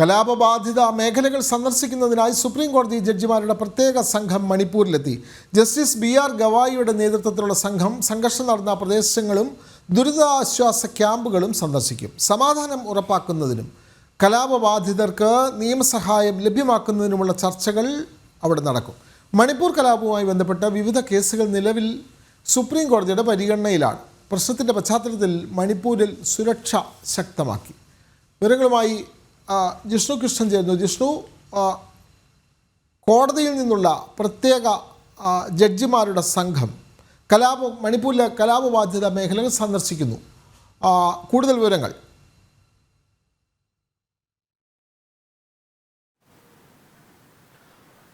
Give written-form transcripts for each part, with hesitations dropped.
കലാപബാധിത മേഖലകൾ സന്ദർശിക്കുന്നതിനായി സുപ്രീം കോടതി ജഡ്ജിമാരുടെ പ്രത്യേക സംഘം മണിപ്പൂരിലെത്തി. ജസ്റ്റിസ് BR ഗവായിയുടെ നേതൃത്വത്തിലുള്ള സംഘം സംഘർഷം നടന്ന പ്രദേശങ്ങളും ദുരിതാശ്വാസ ക്യാമ്പുകളും സന്ദർശിക്കും. സമാധാനം ഉറപ്പാക്കുന്നതിനും കലാപബാധിതർക്ക് നിയമസഹായം ലഭ്യമാക്കുന്നതിനുമുള്ള ചർച്ചകൾ അവിടെ നടക്കും. മണിപ്പൂർ കലാപവുമായി ബന്ധപ്പെട്ട വിവിധ കേസുകൾ നിലവിൽ സുപ്രീം കോടതിയുടെ പരിഗണനയിലാണ്. പ്രശ്നത്തിൻ്റെ പശ്ചാത്തലത്തിൽ മണിപ്പൂരിൽ സുരക്ഷ ശക്തമാക്കി. വിവരങ്ങളുമായി ജിഷ്ണു കൃഷ്ണൻ ചേരുന്നു. ജിഷ്ണു, കോടതിയിൽ നിന്നുള്ള പ്രത്യേക ജഡ്ജിമാരുടെ സംഘം മണിപ്പൂരിലെ കലാപബാധിത മേഖലകൾ സന്ദർശിക്കുന്നു. കൂടുതൽ വിവരങ്ങൾ.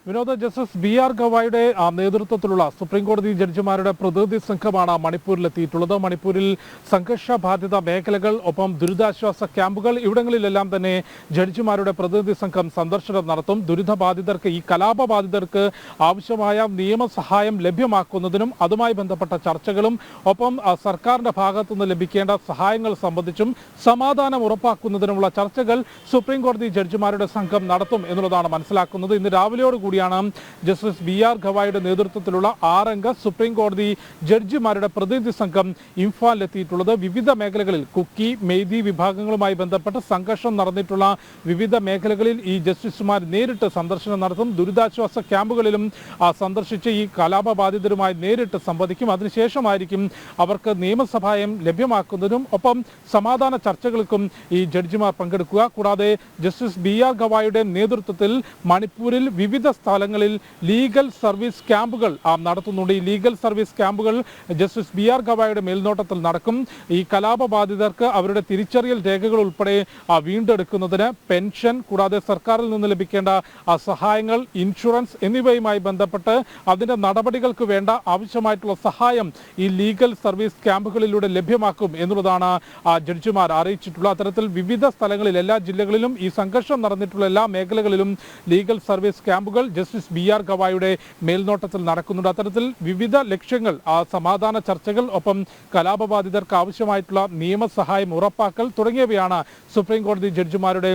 വിനോദ, ജസ്റ്റിസ് BR ഗവായിയുടെ നേതൃത്വത്തിലുള്ള സുപ്രീം കോടതി ജഡ്ജിമാരുടെ പ്രതിനിധി സംഘമാണ് മണിപ്പൂരിലെത്തിയിട്ടുള്ളത്. മണിപ്പൂരിൽ സംഘർഷ ബാധിത മേഖലകൾ, ഒപ്പം ദുരിതാശ്വാസ ക്യാമ്പുകൾ, ഇവിടങ്ങളിലെല്ലാം തന്നെ ജഡ്ജിമാരുടെ പ്രതിനിധി സംഘം സന്ദർശനം നടത്തും. ദുരിതബാധിതർക്ക്, ഈ കലാപബാധിതർക്ക് ആവശ്യമായ നിയമസഹായം ലഭ്യമാക്കുന്നതിനും അതുമായി ബന്ധപ്പെട്ട ചർച്ചകളും, ഒപ്പം സർക്കാരിന്റെ ഭാഗത്തുനിന്ന് ലഭിക്കേണ്ട സഹായങ്ങൾ സംബന്ധിച്ചും സമാധാനം ഉറപ്പാക്കുന്നതിനുമുള്ള ചർച്ചകൾ സുപ്രീം കോടതി ജഡ്ജിമാരുടെ സംഘം നടത്തും എന്നുള്ളതാണ് മനസ്സിലാക്കുന്നത്. ഇന്ന് രാവിലെയോടുകൂടി ജസ്റ്റിസ് BR ഗവായിയുടെ നേതൃത്വത്തിലുള്ള 6 അംഗ സുപ്രീം കോടതി ജഡ്ജിമാരുടെ പ്രതിനിധി സംഘം ഇംഫാലിലെത്തിയിട്ടുള്ളത്. വിവിധ മേഖലകളിൽ കുക്കി, മെയ്തി വിഭാഗങ്ങളുമായി ബന്ധപ്പെട്ട് സംഘർഷം നടന്നിട്ടുള്ള വിവിധ മേഖലകളിൽ ഈ ജസ്റ്റിസുമാർ നേരിട്ട് സന്ദർശനം നടത്തും. ദുരിതാശ്വാസ ക്യാമ്പുകളിലും സന്ദർശിച്ച് ഈ കലാപബാധിതരുമായി നേരിട്ട് സംവദിക്കും. അതിനുശേഷമായിരിക്കും അവർക്ക് നിയമസഹായം ലഭ്യമാക്കുന്നതിനും ഒപ്പം സമാധാന ചർച്ചകൾക്കും ഈ ജഡ്ജിമാർ പങ്കെടുക്കുക. കൂടാതെ ജസ്റ്റിസ് BR ഗവായിയുടെ നേതൃത്വത്തിൽ മണിപ്പൂരിൽ വിവിധ സ്ഥലങ്ങളിൽ ലീഗൽ സർവീസ് ക്യാമ്പുകൾ നടത്തുന്നുണ്ട്. ഈ ലീഗൽ സർവീസ് ക്യാമ്പുകൾ ജസ്റ്റിസ് BR ഗവായിയുടെ മേൽനോട്ടത്തിൽ നടക്കും. ഈ കലാപബാധിതർക്ക് അവരുടെ തിരിച്ചറിയൽ രേഖകൾ ഉൾപ്പെടെ വീണ്ടെടുക്കുന്നതിന് പെൻഷൻ, കൂടാതെ സർക്കാരിൽ നിന്ന് ലഭിക്കേണ്ട സഹായങ്ങൾ, ഇൻഷുറൻസ് എന്നിവയുമായി ബന്ധപ്പെട്ട് അതിൻ്റെ നടപടികൾക്ക് വേണ്ട ആവശ്യമായിട്ടുള്ള സഹായം ഈ ലീഗൽ സർവീസ് ക്യാമ്പുകളിലൂടെ ലഭ്യമാക്കും എന്നുള്ളതാണ് ജഡ്ജിമാർ അറിയിച്ചിട്ടുള്ളത്. അത്തരത്തിൽ വിവിധ സ്ഥലങ്ങളിൽ, എല്ലാ ജില്ലകളിലും ഈ സംഘർഷം നടന്നിട്ടുള്ള എല്ലാ മേഖലകളിലും ലീഗൽ സർവീസ് ക്യാമ്പുകൾ ജസ്റ്റിസ് BR ഗവായിയുടെ മേൽനോട്ടത്തിൽ നടക്കുന്നുണ്ട്. അത്തരത്തിൽ വിവിധ ലക്ഷ്യങ്ങൾ, സമാധാന ചർച്ചകൾ, ഒപ്പം കലാപബാധിതർക്ക് ആവശ്യമായിട്ടുള്ള നിയമസഹായം ഉറപ്പാക്കൽ തുടങ്ങിയവയാണ് സുപ്രീം കോടതി ജഡ്ജിമാരുടെ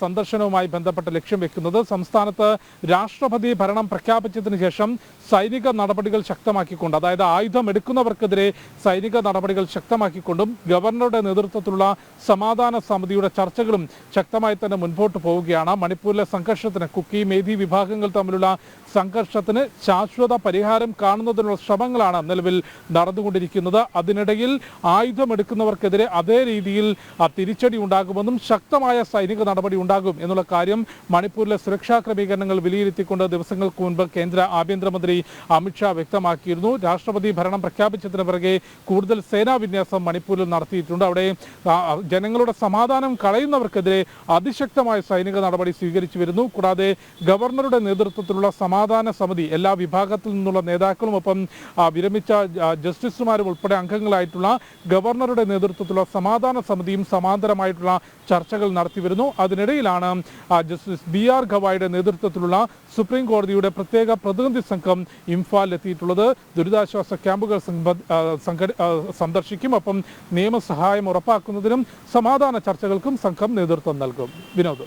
സന്ദർശനവുമായി ബന്ധപ്പെട്ട് ലക്ഷ്യം വെക്കുന്നത്. സംസ്ഥാനത്ത് രാഷ്ട്രപതി ഭരണം പ്രഖ്യാപിച്ചതിന് ശേഷം സൈനിക നടപടികൾ ശക്തമാക്കിക്കൊണ്ട്, അതായത് ആയുധം എടുക്കുന്നവർക്കെതിരെ സൈനിക നടപടികൾ ശക്തമാക്കിക്കൊണ്ടും ഗവർണറുടെ നേതൃത്വത്തിലുള്ള സമാധാന സമിതിയുടെ ചർച്ചകളും ശക്തമായി തന്നെ മുൻപോട്ട് പോവുകയാണ്. മണിപ്പൂരിലെ സംഘർഷത്തിന്, കുക്കി, മേധി വിഭാഗങ്ങൾ തമ്മിലുള്ള സംഘർഷത്തിന് ശാശ്വത പരിഹാരം കാണുന്നതിനുള്ള ശ്രമങ്ങളാണ് നിലവിൽ നടന്നുകൊണ്ടിരിക്കുന്നത്. അതിനിടയിൽ ആയുധമെടുക്കുന്നവർക്കെതിരെ അതേ രീതിയിൽ തിരിച്ചടി ഉണ്ടാകുമെന്നും ശക്തമായ സൈനിക നടപടി ഉണ്ടാകും എന്നുള്ള കാര്യം മണിപ്പൂരിലെ സുരക്ഷാ ക്രമീകരണങ്ങൾ വിലയിരുത്തിക്കൊണ്ട് ദിവസങ്ങൾക്ക് മുൻപ് കേന്ദ്ര ആഭ്യന്തരമന്ത്രി അമിത്ഷാ വ്യക്തമാക്കിയിരുന്നു. രാഷ്ട്രപതി ഭരണം പ്രഖ്യാപിച്ചതിന് പിറകെ കൂടുതൽ സേനാ വിന്യാസം മണിപ്പൂരിൽ നടത്തിയിട്ടുണ്ട്. അവിടെ ജനങ്ങളുടെ സമാധാനം കളയുന്നവർക്കെതിരെ അതിശക്തമായ സൈനിക നടപടി സ്വീകരിച്ചു വരുന്നു. കൂടാതെ ഗവർണറുടെ നേതൃത്വത്തിലുള്ള സമാധാന സമിതി, എല്ലാ വിഭാഗത്തിൽ നിന്നുള്ള നേതാക്കളും ഒപ്പം വിരമിച്ച ജസ്റ്റിസുമാരും ഉൾപ്പെടെ അംഗങ്ങളായിട്ടുള്ള ഗവർണറുടെ നേതൃത്വത്തിലുള്ള സമാധാന സമിതിയും സമാന്തരമായിട്ടുള്ള ചർച്ചകൾ നടത്തിവരുന്നു. അതിനിടയിലാണ് ജസ്റ്റിസ് BR ഗവായിയുടെ നേതൃത്വത്തിലുള്ള സുപ്രീം കോടതിയുടെ പ്രത്യേക പ്രതിനിധി സംഘം ഇംഫാലിലെത്തിയിട്ടുള്ളത്. ദുരിതാശ്വാസ ക്യാമ്പുകൾ സന്ദർശിക്കും. ഒപ്പം നിയമസഹായം ഉറപ്പാക്കുന്നതിനും സമാധാന ചർച്ചകൾക്കും സംഘം നേതൃത്വം നൽകും. വിനോദ്.